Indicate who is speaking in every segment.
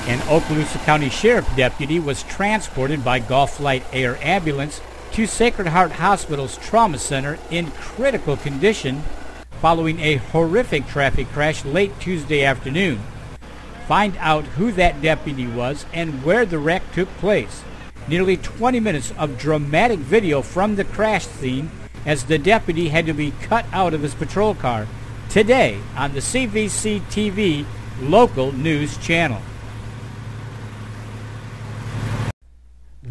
Speaker 1: An Okaloosa County Sheriff deputy was transported by Gulf Flight Air Ambulance to Sacred Heart Hospital's Trauma Center in critical condition following a horrific traffic crash late Tuesday afternoon. Find out who that deputy was and where the wreck took place. Nearly 20 minutes of dramatic video from the crash scene as the deputy had to be cut out of his patrol car today on the Cvctv local news channel.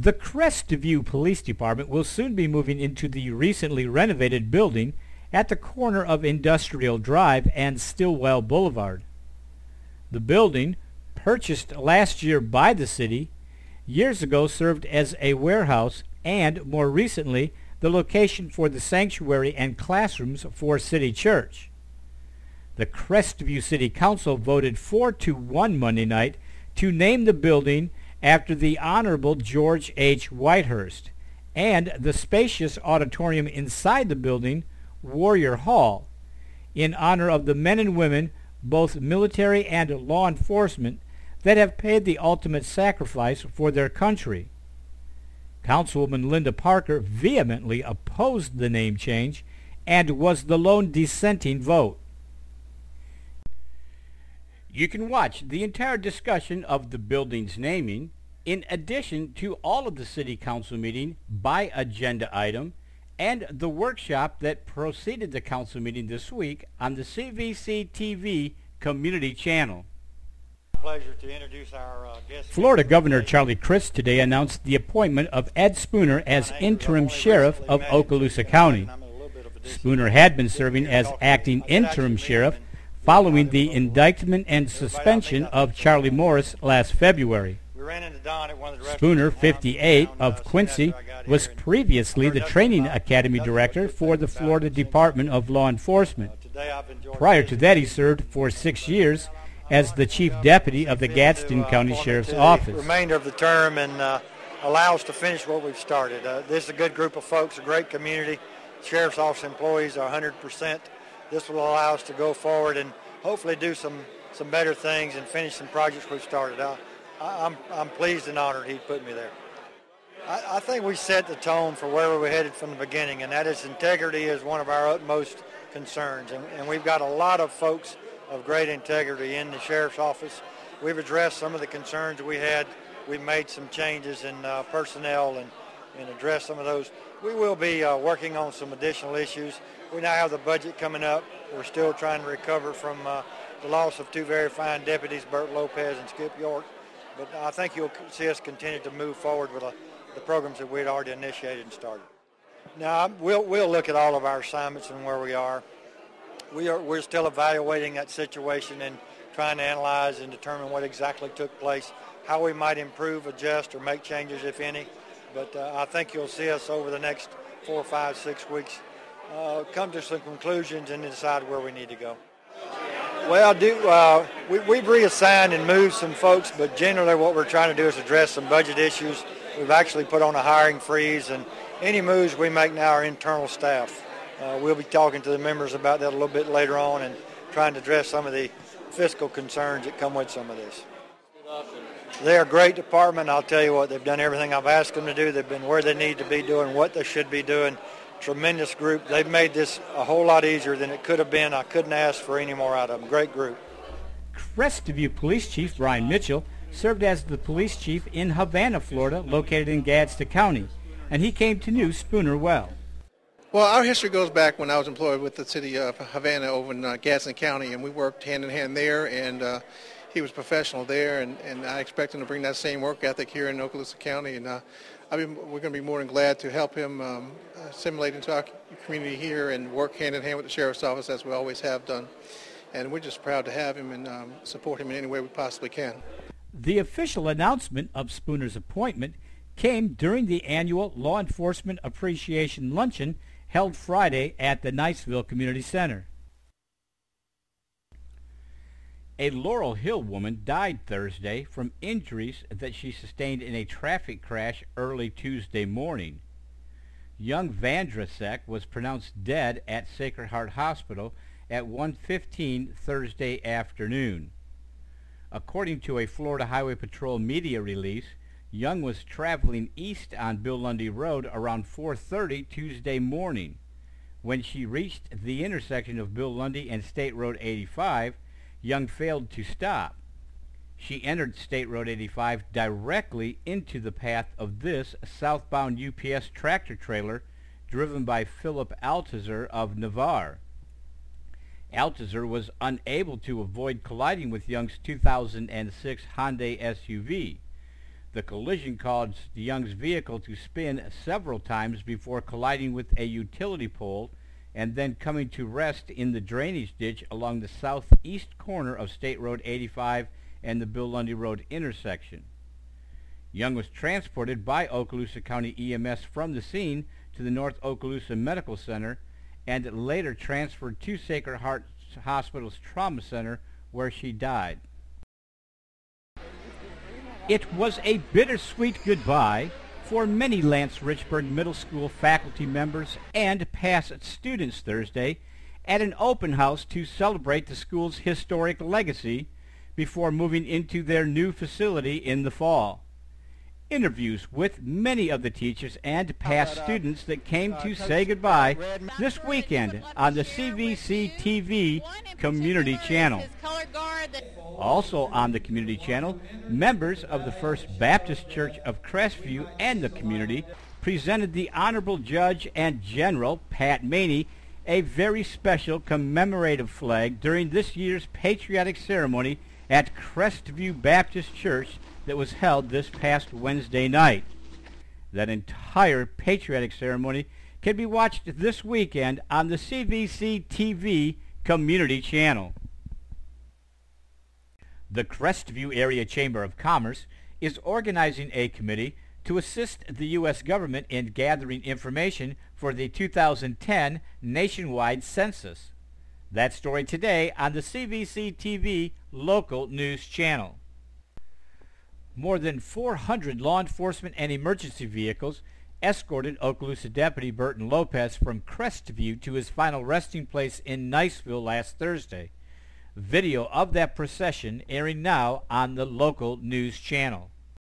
Speaker 1: The CrestView Police Department will soon be moving into the recently renovated building at the corner of Industrial Drive and Stillwell Boulevard. The building, purchased last year by the city, years ago served as a warehouse and, more recently, the location for the sanctuary and classrooms for City Church. The CrestView City Council voted 4-1 Monday night to name the building after the Honorable George H. Whitehurst, and the spacious auditorium inside the building, Warrior Hall, in honor of the men and women, both military and law enforcement, that have paid the ultimate sacrifice for their country. Councilwoman Linda Parker vehemently opposed the name change and was the lone dissenting vote. You can watch the entire discussion of the building's naming, in addition to all of the City Council meeting by agenda item, and the workshop that preceded the council meeting this week on the Cvctv community channel.
Speaker 2: Pleasure to introduce our guest.
Speaker 1: Florida Governor Charlie Crist today announced the appointment of Ed Spooner as interim sheriff of Okaloosa County. Spooner had been serving as acting interim sheriff following the indictment and suspension of Charlie Morris last February. Spooner, 58, of Quincy, was previously the Training Academy Director for the Florida Department of Law Enforcement. Prior to that, he served for 6 years as the Chief Deputy of the Gadsden County Sheriff's Office.
Speaker 2: The remainder of the term and allow us to finish what we've started. This is a good group of folks, a great community. Sheriff's Office employees are 100%. This will allow us to go forward and hopefully do some better things and finish some projects we've started. I'm pleased and honored he put me there. I think we set the tone for where we were headed from the beginning, and that is integrity is one of our utmost concerns. And we've got a lot of folks of great integrity in the Sheriff's Office. We've addressed some of the concerns we had. We've made some changes in personnel and addressed some of those. We will be working on some additional issues. We now have the budget coming up. We're still trying to recover from the loss of two very fine deputies, Bert Lopez and Skip York. But I think you'll see us continue to move forward with the programs that we'd already initiated and started. Now, we'll look at all of our assignments and where we are. We're still evaluating that situation and trying to analyze and determine what exactly took place, how we might improve, adjust, or make changes, if any. But I think you'll see us over the next 4, 5, 6 weeks come to some conclusions and decide where we need to go. Well, we've reassigned and moved some folks, but generally what we're trying to do is address some budget issues. We've actually put on a hiring freeze, and any moves we make now are internal staff. We'll be talking to the members about that a little bit later on and trying to address some of the fiscal concerns that come with some of this. They're a great department. I'll tell you what, they've done everything I've asked them to do. They've been where they need to be doing, what they should be doing. Tremendous group. They've made this a whole lot easier than it could have been. I couldn't ask for any more out of them. Great group.
Speaker 1: CrestView Police Chief Brian Mitchell served as the police chief in Havana, Florida, located in Gadsden County, and he came to know Spooner well.
Speaker 3: Well, our history goes back when I was employed with the city of Havana over in Gadsden County, and we worked hand in hand there, and he was professional there, and I expect him to bring that same work ethic here in Okaloosa County, and we're going to be more than glad to help him assimilate into our community here and work hand in hand with the Sheriff's Office as we always have done. And we're just proud to have him and support him in any way we possibly can.
Speaker 1: The official announcement of Spooner's appointment came during the annual Law Enforcement Appreciation Luncheon held Friday at the Niceville Community Center. A Laurel Hill woman died Thursday from injuries that she sustained in a traffic crash early Tuesday morning. Young Vandrasek was pronounced dead at Sacred Heart Hospital at 1:15 Thursday afternoon. According to a Florida Highway Patrol media release, Young was traveling east on Bill Lundy Road around 4:30 Tuesday morning. When she reached the intersection of Bill Lundy and State Road 85, Young failed to stop. She entered State Road 85 directly into the path of this southbound UPS tractor trailer driven by Philip Althazar of Navarre. Althazar was unable to avoid colliding with Young's 2006 Hyundai SUV. The collision caused Young's vehicle to spin several times before colliding with a utility pole and then coming to rest in the drainage ditch along the southeast corner of State Road 85 and the Bill Lundy Road intersection. Young was transported by Okaloosa County EMS from the scene to the North Okaloosa Medical Center and later transferred to Sacred Heart Hospital's Trauma Center, where she died. It was a bittersweet goodbye for many Lance Richburg Middle School faculty members and past students Thursday at an open house to celebrate the school's historic legacy before moving into their new facility in the fall. Interviews with many of the teachers and past students that came to say goodbye this weekend on the Cvctv Community Channel. Also on the Community Channel, members of the First Baptist Church of CrestView and the community presented the Honorable Judge and General Pat Maney a very special commemorative flag during this year's patriotic ceremony at CrestView Baptist Church that was held this past Wednesday night. That entire patriotic ceremony can be watched this weekend on the Cvctv Community Channel. The CrestView Area Chamber of Commerce is organizing a committee to assist the U.S. government in gathering information for the 2010 nationwide census. That story today on the Cvctv local news channel. More than 400 law enforcement and emergency vehicles escorted Okaloosa Deputy Burton Lopez from CrestView to his final resting place in Niceville last Thursday. Video of that procession airing now on the local news channel.